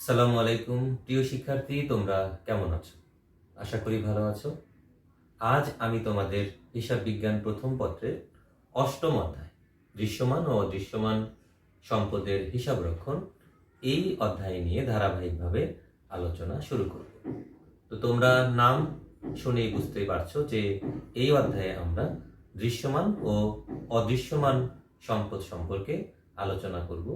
আসসালামু আলাইকুম প্রিয় শিক্ষার্থী, তোমরা কেমন আছো? আশা করি ভালো আছো। আজ আমি তোমাদের হিসাব বিজ্ঞান প্রথম পত্রের অষ্টম অধ্যায় দৃশ্যমান ও অদৃশ্যমান সম্পদের হিসাব রক্ষণ এই অধ্যায় নিয়ে ধারাবাহিকভাবে আলোচনা শুরু করব। তো তোমরা নাম শুনেই বুঝতেই পারছো যে এই অধ্যায়ে আমরা দৃশ্যমান ও অদৃশ্যমান সম্পদ সম্পর্কে আলোচনা করব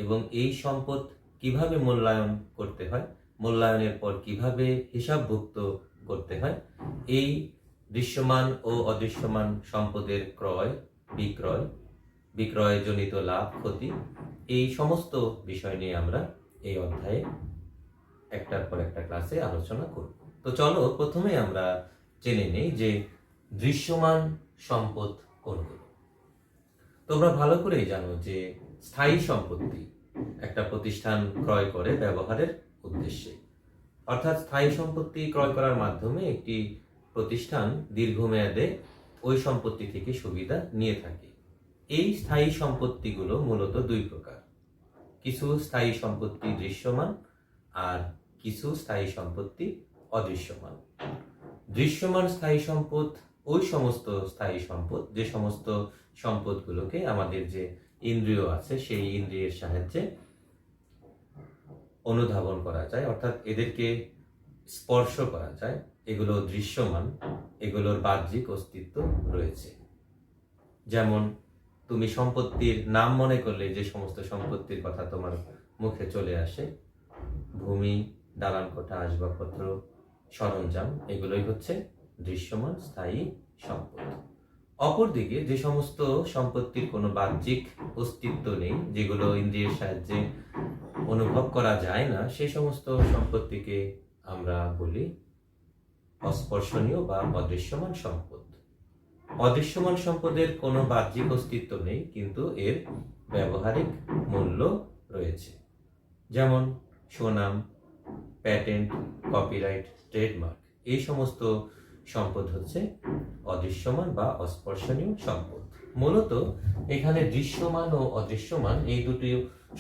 এবং এই সম্পদ কিভাবে মূল্যায়ন করতে হয়, মূল্যায়নের পর কিভাবে হিসাবভুক্ত করতে হয়, এই দৃশ্যমান ও অদৃশ্যমান সম্পদের ক্রয় বিক্রয়, বিক্রয়জনিত লাভ ক্ষতি, এই সমস্ত বিষয় নিয়ে আমরা এই অধ্যায়ে একটার পর একটা ক্লাসে আলোচনা করব। তো চলো প্রথমে আমরা জেনে নেই যে দৃশ্যমান সম্পদ কোনগুলো। তোমরা ভালো করেই জানো যে স্থায়ী সম্পত্তি একটা প্রতিষ্ঠান ক্রয় করে ব্যবহারের উদ্দেশ্যে, অর্থাৎ স্থায়ী সম্পত্তি ক্রয় করার মাধ্যমে একটি প্রতিষ্ঠান দীর্ঘমেয়াদে ওই সম্পত্তি থেকে সুবিধা নিয়ে থাকে। এই স্থায়ী সম্পত্তিগুলো মূলত দুই প্রকার। কিছু স্থায়ী সম্পত্তি দৃশ্যমান আর কিছু স্থায়ী সম্পত্তি অদৃশ্যমান। দৃশ্যমান স্থায়ী সম্পদ ওই সমস্ত স্থায়ী সম্পদ যে সমস্ত সম্পদগুলোকে আমাদের যে ইন্দ্রিয় আছে সেই ইন্দ্রিয়ের সাহায্যে অনুধাবন করা যায়, অর্থাৎ এদেরকে স্পর্শ করা যায়, এগুলো দৃশ্যমান, এগুলোর বাহ্যিক অস্তিত্ব রয়েছে। যেমন তুমি সম্পত্তির নাম মনে করলে যে সমস্ত সম্পত্তির কথা তোমার মুখে চলে আসে, ভূমি, দালান কোঠা, আসবাবপত্র, সরঞ্জাম, এগুলোই হচ্ছে দৃশ্যমান স্থায়ী সম্পদ। অপরদিকে যে সমস্ত সম্পত্তির কোনো বাহ্যিক অস্তিত্ব নেই, যেগুলো ইন্দ্রিয়ের সাহায্যে অনুভব করা যায় না, সেই সমস্ত সম্পত্তিকে আমরা বলি অস্পর্শনীয় বা অদৃশ্যমান সম্পদ। অদৃশ্যমান সম্পদের কোনো বাহ্যিক অস্তিত্ব নেই, কিন্তু এর ব্যবহারিক মূল্য রয়েছে। যেমন সুনাম, প্যাটেন্ট, কপিরাইট, ট্রেডমার্ক, এই সমস্ত সম্পদ হচ্ছে অদৃশ্যমান বা অস্পর্শনীয় সম্পদ। মূলত এখানে দৃশ্যমান ও অদৃশ্যমান এই দুটি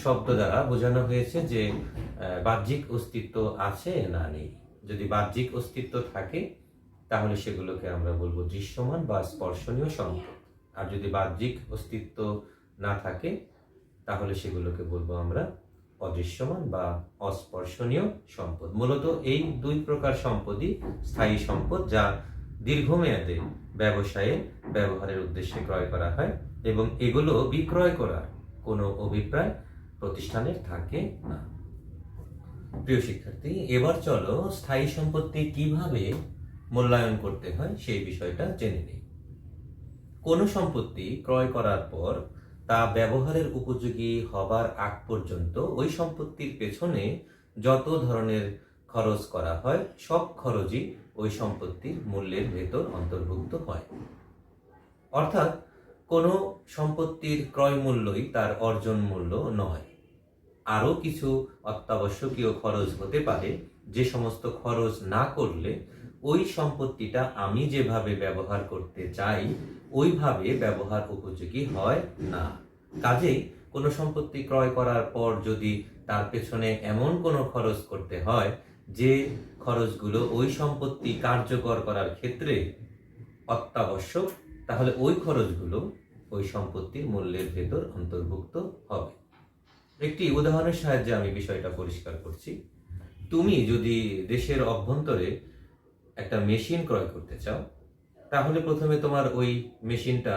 শব্দ দ্বারা বোঝানো হয়েছে যে বাহ্যিক অস্তিত্ব আছে না নেই। যদি বাহ্যিক অস্তিত্ব থাকে তাহলে সেগুলোকে আমরা বলবো দৃশ্যমান বা স্পর্শনীয় সম্পদ, আর যদি বাহ্যিক অস্তিত্ব না থাকে তাহলে সেগুলোকে বলবো আমরা অদৃশ্যমান বা অস্পর্শনীয় সম্পদ। মূলত এই দুই প্রকার সম্পদই স্থায়ী সম্পদ, যা দীর্ঘমেয়াদে ব্যবসায়ে ব্যবহারের উদ্দেশ্যে ক্রয় করা হয় এবং এগুলো বিক্রয় করার কোনো অভিপ্রায় প্রতিষ্ঠানের থাকে না। প্রিয় শিক্ষার্থী, এবার চলো স্থায়ী সম্পত্তি কিভাবে মূল্যায়ন করতে হয় সেই বিষয়টা জেনে নিই। কোনো সম্পত্তি ক্রয় করার পর তা ব্যবহারের উপযোগী হবার আগ পর্যন্ত ওই সম্পত্তির পেছনে যত ধরনের খরচ করা হয় সব খরচই ওই সম্পত্তির মূল্যের ভেতর অন্তর্ভুক্ত হয়। অর্থাৎ কোনো সম্পত্তির ক্রয় মূল্যই তার অর্জন মূল্য নয়। আরও কিছু অত্যাবশ্যকীয় খরচ হতে পারে, যে সমস্ত খরচ না করলে ওই সম্পত্তিটা আমি যেভাবে ব্যবহার করতে চাই ওইভাবে ব্যবহার উপযোগী হয় না। কাজেই কোনো সম্পত্তি ক্রয় করার পর যদি তার পেছনে এমন কোনো খরচ করতে হয় যে খরচগুলো ওই সম্পত্তি কার্যকর করার ক্ষেত্রে অত্যাবশ্যক, তাহলে ওই খরচগুলো ওই সম্পত্তির মূল্যের ভেতর অন্তর্ভুক্ত হবে। একটি উদাহরণের সাহায্যে আমি বিষয়টা পরিষ্কার করছি। তুমি যদি দেশের অভ্যন্তরে একটা মেশিন ক্রয় করতে চাও, তাহলে প্রথমে তোমার ওই মেশিনটা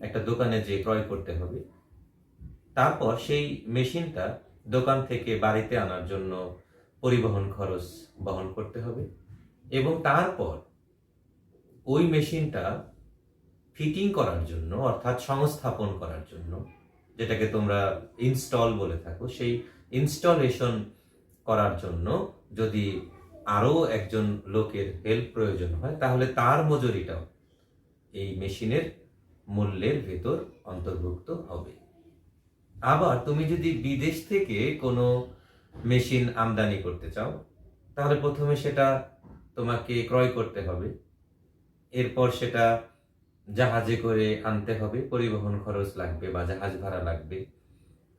একটা দোকানে যেয়ে ক্রয় করতে হবে। তারপর সেই মেশিনটা দোকান থেকে বাড়িতে আনার জন্য পরিবহন খরচ বহন করতে হবে এবং তারপর ওই মেশিনটা ফিটিং করার জন্য, অর্থাৎ সংস্থাপন করার জন্য, যেটাকে তোমরা ইনস্টল বলে থাকো, সেই ইনস্টলেশন করার জন্য যদি আরও একজন লোকের হেল্প প্রয়োজন হয় তাহলে তার মজুরিটাও এই মেশিনের মূল্যের ভেতর অন্তর্ভুক্ত হবে। আবার তুমি যদি বিদেশ থেকে কোনো মেশিন আমদানি করতে চাও তাহলে প্রথমে সেটা তোমাকে ক্রয় করতে হবে, এরপর সেটা জাহাজে করে আনতে হবে, পরিবহন খরচ লাগবে বা জাহাজ ভাড়া লাগবে,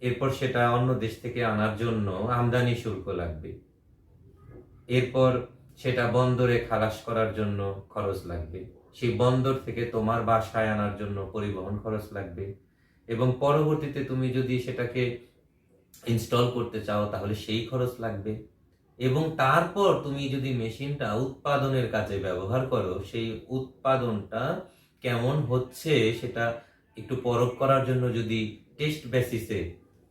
এরপর সেটা অন্য দেশ থেকে আনার জন্য আমদানি শুল্ক লাগবে, এরপর সেটা বন্দরে খালাস করার জন্য খরচ লাগবে, সেই বন্দর থেকে তোমার বাসায় আনার জন্য পরিবহন খরচ লাগবে, এবং পরবর্তীতে তুমি যদি সেটাকে ইনস্টল করতে চাও তাহলে সেই খরচ লাগবে, এবং তারপর তুমি যদি মেশিনটা উৎপাদনের কাজে ব্যবহার করো, সেই উৎপাদনটা কেমন হচ্ছে সেটা একটু পরখ করার জন্য যদি টেস্ট বেসিসে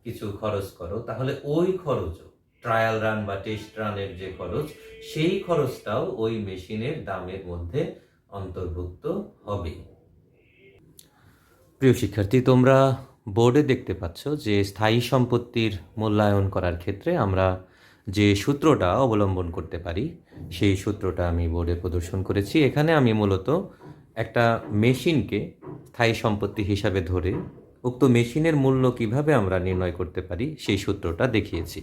কিছু খরচ করো, তাহলে ওই খরচও, ট্রায়াল রান বা টেস্ট রানের যে খরচ, সেই খরচটাও ওই মেশিনের দামের মধ্যে অন্তর্ভুক্ত হবে। প্রিয় শিক্ষার্থী, তোমরা বোর্ডে দেখতে পাচ্ছ যে স্থায়ী সম্পত্তির মূল্যায়ন করার ক্ষেত্রে আমরা যে সূত্রটা অবলম্বন করতে পারি সেই সূত্রটা আমি বোর্ডে প্রদর্শন করেছি। এখানে আমি মূলত একটা মেশিনকে স্থায়ী সম্পত্তি হিসাবে ধরে উক্ত মেশিনের মূল্য কিভাবে আমরা নির্ণয় করতে পারি সেই সূত্রটা দেখিয়েছি।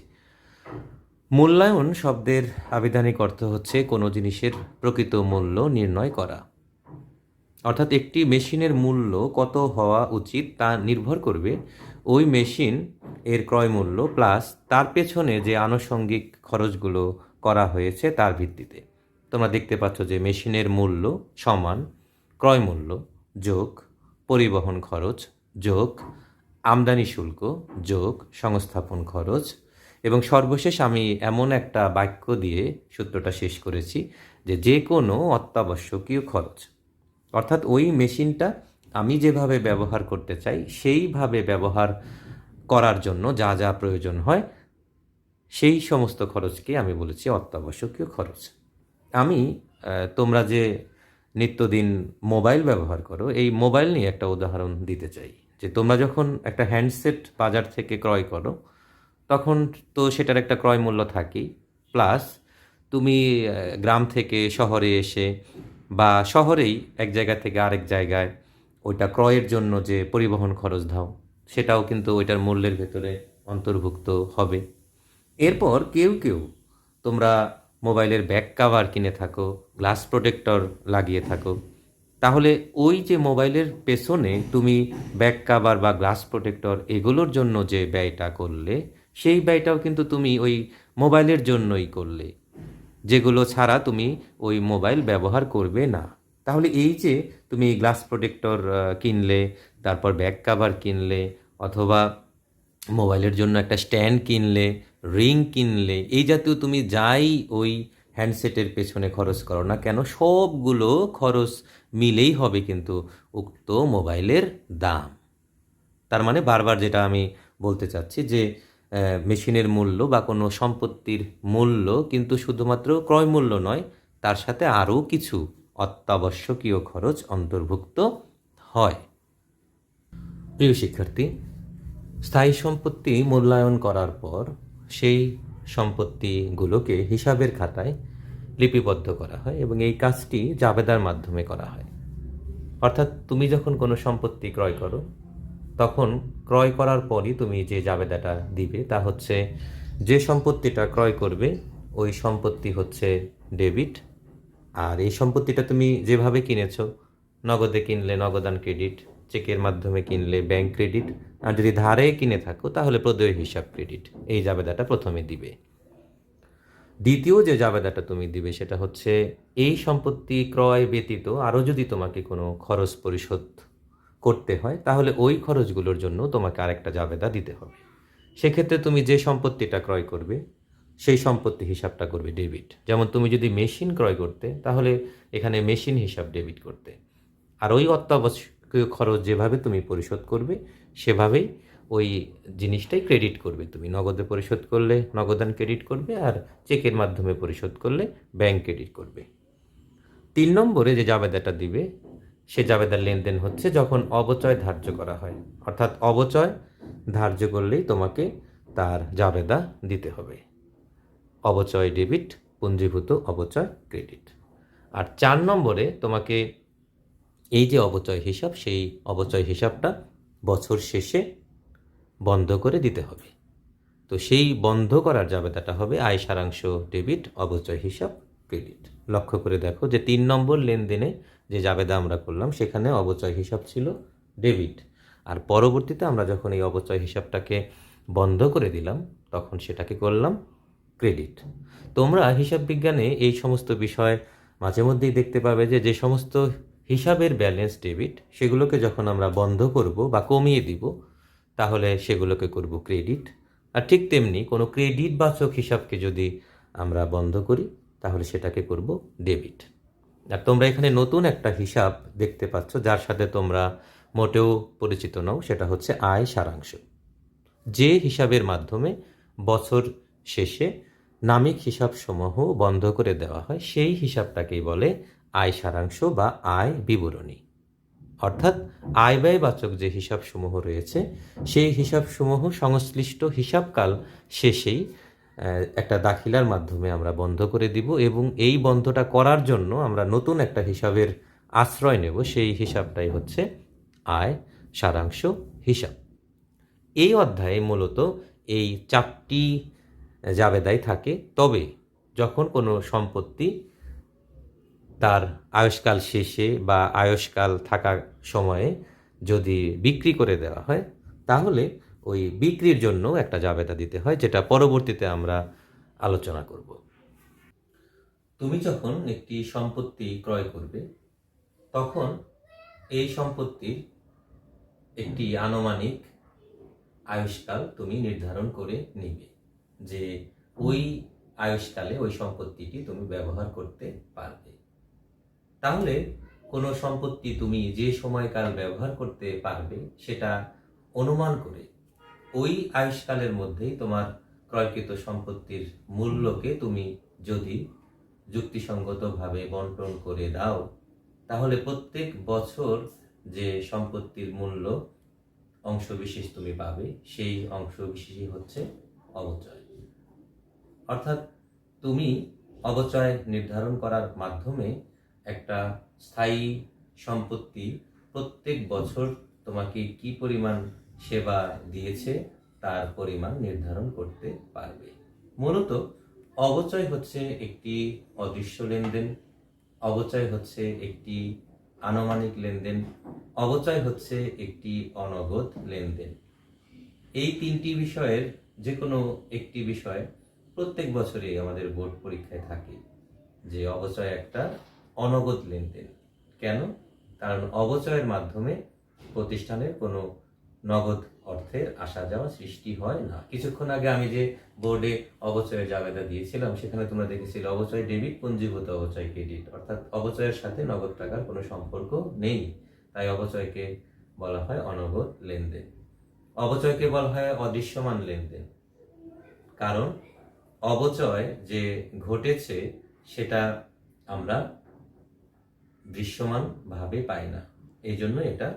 মূল্যায়ন শব্দের আবিধানিক অর্থ হচ্ছে কোনো জিনিসের প্রকৃত মূল্য নির্ণয় করা, অর্থাৎ একটি মেশিনের মূল্য কত হওয়া উচিত তা নির্ভর করবে ওই মেশিন এর ক্রয় মূল্য প্লাস তার পেছনে যে আনুষঙ্গিক খরচগুলো করা হয়েছে তার ভিত্তিতে। তোমরা দেখতে পাচ্ছ যে মেশিনের মূল্য সমান ক্রয় মূল্য যোগ পরিবহন খরচ যোগ আমদানি শুল্ক যোগ সংস্থাপন খরচ, এবং সর্বশেষ আমি এমন একটা বাক্য দিয়ে সূত্রটা শেষ করেছি যে কোনো অত্যাবশ্যকীয় খরচ, অর্থাৎ ওই মেশিনটা আমি যেভাবে ব্যবহার করতে চাই সেইভাবে ব্যবহার করার জন্য যা যা প্রয়োজন হয় সেই সমস্ত খরচকে আমি বলেছি অত্যাবশ্যকীয় খরচ। আমি তোমরা যে নিত্যদিন মোবাইল ব্যবহার করো, এই মোবাইল নিয়ে একটা উদাহরণ দিতে চাই। যে তোমরা যখন একটা হ্যান্ডসেট বাজার থেকে ক্রয় করো তখন তো সেটার একটা ক্রয় মূল্য থাকেই, প্লাস তুমি গ্রাম থেকে শহরে এসে বা শহরেই এক জায়গা থেকে আরেক জায়গায় ওইটা ক্রয়ের জন্য যে পরিবহন খরচ দাও সেটাও কিন্তু ওইটার মূল্যের ভেতরে অন্তর্ভুক্ত হবে। এরপর কেউ কেউ তোমরা মোবাইলের ব্যাক কাভার কিনে থাকো, গ্লাস প্রোটেক্টর লাগিয়ে থাকো, তাহলে ওই যে মোবাইলের পেছনে তুমি ব্যাক কাভার বা গ্লাস প্রোটেক্টর এগুলোর জন্য যে ব্যয়টা করলে সেই ব্যয়টাও কিন্তু তুমি ওই মোবাইলের জন্যই করলে, যেগুলো ছাড়া তুমি ওই মোবাইল ব্যবহার করবে না। তাহলে এই যে তুমি গ্লাস প্রোটেক্টর কিনলে, তারপর ব্যাক কাভার কিনলে, অথবা মোবাইলের জন্য একটা স্ট্যান্ড কিনলে, রিং কিনলে, এই জাতীয় তুমি যাই ওই হ্যান্ডসেটের পেছনে খরচ করো না কেন, সবগুলো খরচ মিলেই হবে কিন্তু উক্ত মোবাইলের দাম। তার মানে বারবার যেটা আমি বলতে চাচ্ছি যে মেশিনের মূল্য বা কোনো সম্পত্তির মূল্য কিন্তু শুধুমাত্র ক্রয় মূল্য নয়, তার সাথে আরও কিছু অত্যাবশ্যকীয় খরচ অন্তর্ভুক্ত হয়। প্রিয় শিক্ষার্থী, স্থায়ী সম্পত্তি মূল্যায়ন করার পর সেই সম্পত্তিগুলোকে হিসাবের খাতায় লিপিবদ্ধ করা হয় এবং এই কাজটি জাবেদার মাধ্যমে করা হয়। অর্থাৎ তুমি যখন কোনো সম্পত্তি ক্রয় করো তখন ক্রয় করার পরই তুমি যে জাবেদাটা দিবে তা হচ্ছে যে সম্পত্তিটা ক্রয় করবে ওই সম্পত্তি হচ্ছে ডেবিট, আর এই সম্পত্তিটা তুমি যেভাবে কিনেছো, নগদে কিনলে নগদান ক্রেডিট, চেকের মাধ্যমে কিনলে ব্যাংক ক্রেডিট, আর যদি ধারে কিনে থাকো তাহলে প্রদেয় হিসাব ক্রেডিট, এই জাবেদাটা প্রথমে দিবে। দ্বিতীয় যে জাবেদাটা তুমি দিবে সেটা হচ্ছে এই সম্পত্তি ক্রয় ব্যতীত আরও যদি তোমাকে কোনো খরচ পরিশোধ করতে হয় তাহলে ওই খরচগুলোর জন্য তোমাকে আরেকটা জাবেদা দিতে হবে। সেক্ষেত্রে তুমি যে সম্পত্তিটা ক্রয় করবে সেই সম্পত্তি হিসাবটা করবে ডেবিট। যেমন তুমি যদি মেশিন ক্রয় করতে তাহলে এখানে মেশিন হিসাব ডেবিট করতে, আর ওই অত্যাবশ্যকীয় খরচ যেভাবে তুমি পরিশোধ করবে সেভাবেই ওই জিনিসটাই ক্রেডিট করবে। তুমি নগদে পরিশোধ করলে নগদান ক্রেডিট করবে, আর চেকের মাধ্যমে পরিশোধ করলে ব্যাংক ক্রেডিট করবে। 3 নম্বরে যে জাবেদাটা দিবে সে জাবেদার লেনদেন হচ্ছে যখন অবচয় ধার্য করা হয়, অর্থাৎ অবচয় ধার্য করলেই তোমাকে তার জাবেদা দিতে হবে। অবচয় ডেবিট, পুঞ্জীভূত অবচয় ক্রেডিট। আর 4 নম্বরে তোমাকে এই যে অবচয় হিসাব সেই অবচয় হিসাবটা বছর শেষে বন্ধ করে দিতে হবে। তো সেই বন্ধ করার জাবেদাটা হবে আয় সারাংশ ডেবিট, অবচয় হিসাব ক্রেডিট। লক্ষ্য করে দেখো যে 3 নম্বর লেনদেনে যে জাবেদা আমরা করলাম সেখানে অবচয় হিসাব ছিল ডেবিট, আর পরবর্তীতে আমরা যখন এই অবচয় হিসাবটাকে বন্ধ করে দিলাম, তখন সেটাকে করলাম ক্রেডিট। তোমরা হিসাব বিজ্ঞানে এই সমস্ত বিষয় মাঝে মধ্যেই দেখতে পাবে যে যে সমস্ত হিসাবের ব্যালেন্স ডেবিট সেগুলোকে যখন আমরা বন্ধ করব বা কমিয়ে দিব, তাহলে সেগুলোকে করব ক্রেডিট। আর ঠিক তেমনি কোনো ক্রেডিট বাচক হিসাবকে যদি আমরা বন্ধ করি, তাহলে সেটাকে করব ডেবিট। আর তোমরা এখানে নতুন একটা হিসাব দেখতে পাচ্ছ যার সাথে তোমরা মোটেও পরিচিত নও, সেটা হচ্ছে আয় সারাংশ। যে হিসাবের মাধ্যমে বছর শেষে নামিক হিসাবসমূহ বন্ধ করে দেওয়া হয়, সেই হিসাবটাকেই বলে আয় সারাংশ বা আয় বিবরণী। অর্থাৎ আয় ব্যয়বাচক যে হিসাবসমূহ রয়েছে, সেই হিসাবসমূহ সংশ্লিষ্ট হিসাবকাল শেষেই একটা দাখিলার মাধ্যমে আমরা বন্ধ করে দিব, এবং এই বন্ধটা করার জন্য আমরা নতুন একটা হিসাবের আশ্রয় নেব। সেই হিসাবটাই হচ্ছে আয় সারাংশ হিসাব। এই অধ্যায়ে মূলত এই 4টি জাবেদাই থাকে। তবে যখন কোনো সম্পত্তি তার আয়ুষ্কাল শেষে বা আয়ুষ্কাল থাকার সময়ে যদি বিক্রি করে দেওয়া হয়, তাহলে ওই বিক্রির জন্য একটা জাবেদা দিতে হয়, যেটা পরবর্তীতে আমরা আলোচনা করব। তুমি যখন একটি সম্পত্তি ক্রয় করবে, তখন এই সম্পত্তির একটি আনুমানিক আয়ুষ্কাল তুমি নির্ধারণ করে নিবে, যে ওই আয়ুষ্কালে ওই সম্পত্তিটি তুমি ব্যবহার করতে পারবে। তাহলে কোনো সম্পত্তি তুমি যে সময়কাল ব্যবহার করতে পারবে সেটা অনুমান করে ওই আয়ুষ্কালের মধ্যেই তোমার ক্রয়কৃত সম্পত্তির মূল্যকে তুমি যদি যুক্তিসঙ্গতভাবে বন্টন করে দাও, তাহলে প্রত্যেক বছর যে সম্পত্তির মূল্য অংশবিশেষ তুমি পাবে, সেই অংশবিশেষই হচ্ছে অবচয়। অর্থাৎ তুমি অবচয় নির্ধারণ করার মাধ্যমে একটা স্থায়ী সম্পত্তি প্রত্যেক বছর তোমাকে কি পরিমাণ সেবা দিয়েছে তার পরিমাণ নির্ধারণ করতে পারবে। মূলত অবচয় হচ্ছে একটি অদৃশ্য লেনদেন, অবচয় হচ্ছে একটি আনুমানিক লেনদেন, অবচয় হচ্ছে একটি অনগদ লেনদেন। এই 3টি বিষয়ের যে কোনো একটি বিষয় প্রত্যেক বছরই আমাদের বোর্ড পরীক্ষায় থাকে, যে অবচয় একটা অনগদ লেনদেন। কেন? কারণ অবচয়ের মাধ্যমে প্রতিষ্ঠানের কোনো নগদ অর্থের আসা যাওয়া সৃষ্টি হয় না। কিছুক্ষণ আগে আমি যে বোর্ডে অবচয়ের জাবেদা দিয়েছিলাম, সেখানে তোমরা দেখেছিলে অবচয় ডেবিট, পঞ্জীভূত অবচয় ক্রেডিট। অর্থাৎ অবচয়ের সাথে নগদ টাকার কোনো সম্পর্ক নেই, তাই অবচয়কে বলা হয় অনগদ লেনদেন। অবচয়কে বলা হয় অদৃশ্যমান লেনদেন, কারণ অবচয় যে ঘটেছে সেটা আমরা দৃশ্যমান ভাবে পাই না, এই জন্য এটা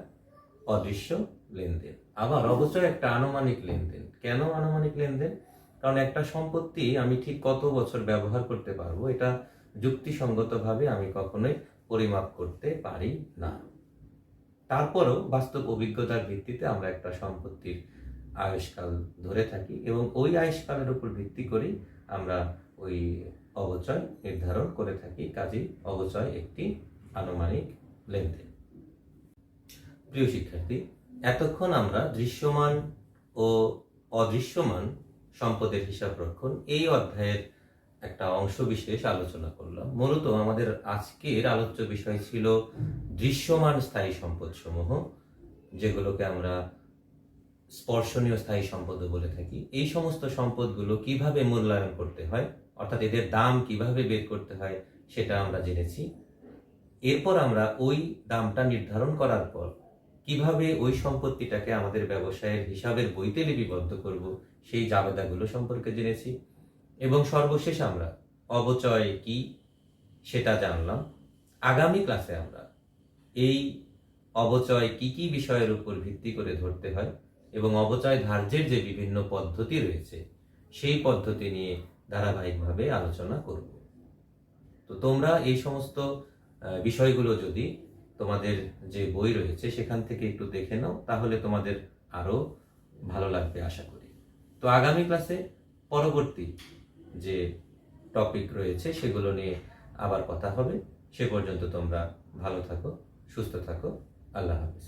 অদৃশ্য লেনদেন। আবার অবচয় একটা আনুমানিক লেনদেন। কেন আনুমানিক লেনদেন? কারণ একটা সম্পত্তি আমি ঠিক কত বছর ব্যবহার করতে পারবো, এটা যুক্তিসঙ্গতভাবে আমি কখনোই পরিমাপ করতে পারি না। তারপরেও বাস্তব অভিজ্ঞতার ভিত্তিতে আমরা একটা সম্পত্তির আয়ুষ্কাল ধরে থাকি, এবং ওই আয়ুষ্কালের উপর ভিত্তি করেই আমরা ওই অবচয় নির্ধারণ করে থাকি। কাজেই অবচয় একটি আনুমানিক লেনদেন। প্রিয় শিক্ষার্থী, এতক্ষণ আমরা দৃশ্যমান ও অদৃশ্যমান সম্পদের হিসাব রক্ষণ এই অধ্যায়ের একটা অংশ বিশেষ আলোচনা করলাম। মূলত আমাদের আজকের আলোচ্য বিষয় ছিল দৃশ্যমান স্থায়ী সম্পদ সমূহ, যেগুলোকে আমরা স্পর্শনীয় স্থায়ী সম্পদও বলে থাকি। এই সমস্ত সম্পদগুলো কিভাবে মূল্যায়ন করতে হয়, অর্থাৎ এদের দাম কিভাবে বের করতে হয়, সেটা আমরা জেনেছি। এরপর আমরা ওই দামটা নির্ধারণ করার পর কিভাবে ওই সম্পত্তিটাকে আমাদের ব্যবসায়ের হিসাবের বইতে লিপিবদ্ধ করব, সেই জাবেদাগুলো সম্পর্কে জেনেছি। এবং সর্বশেষ আমরা অবচয় কি সেটা জানলাম। আগামী ক্লাসে আমরা এই অবচয় কি কি বিষয়ের উপর ভিত্তি করে ধরতে হয় এবং অবচয় ধার্যের যে বিভিন্ন পদ্ধতি রয়েছে, সেই পদ্ধতি নিয়ে ধারাবাহিকভাবে আলোচনা করব। তো তোমরা এই সমস্ত বিষয়গুলো যদি তোমাদের যে বই রয়েছে সেখান থেকে একটু দেখে নাও, তাহলে তোমাদের আরো ভালো লাগবে আশা করি। তো আগামী ক্লাসে পরবর্তী যে টপিক রয়েছে সেগুলো নিয়ে আবার কথা হবে। সে পর্যন্ত তোমরা ভালো থাকো, সুস্থ থাকো। আল্লাহ হাফেজ।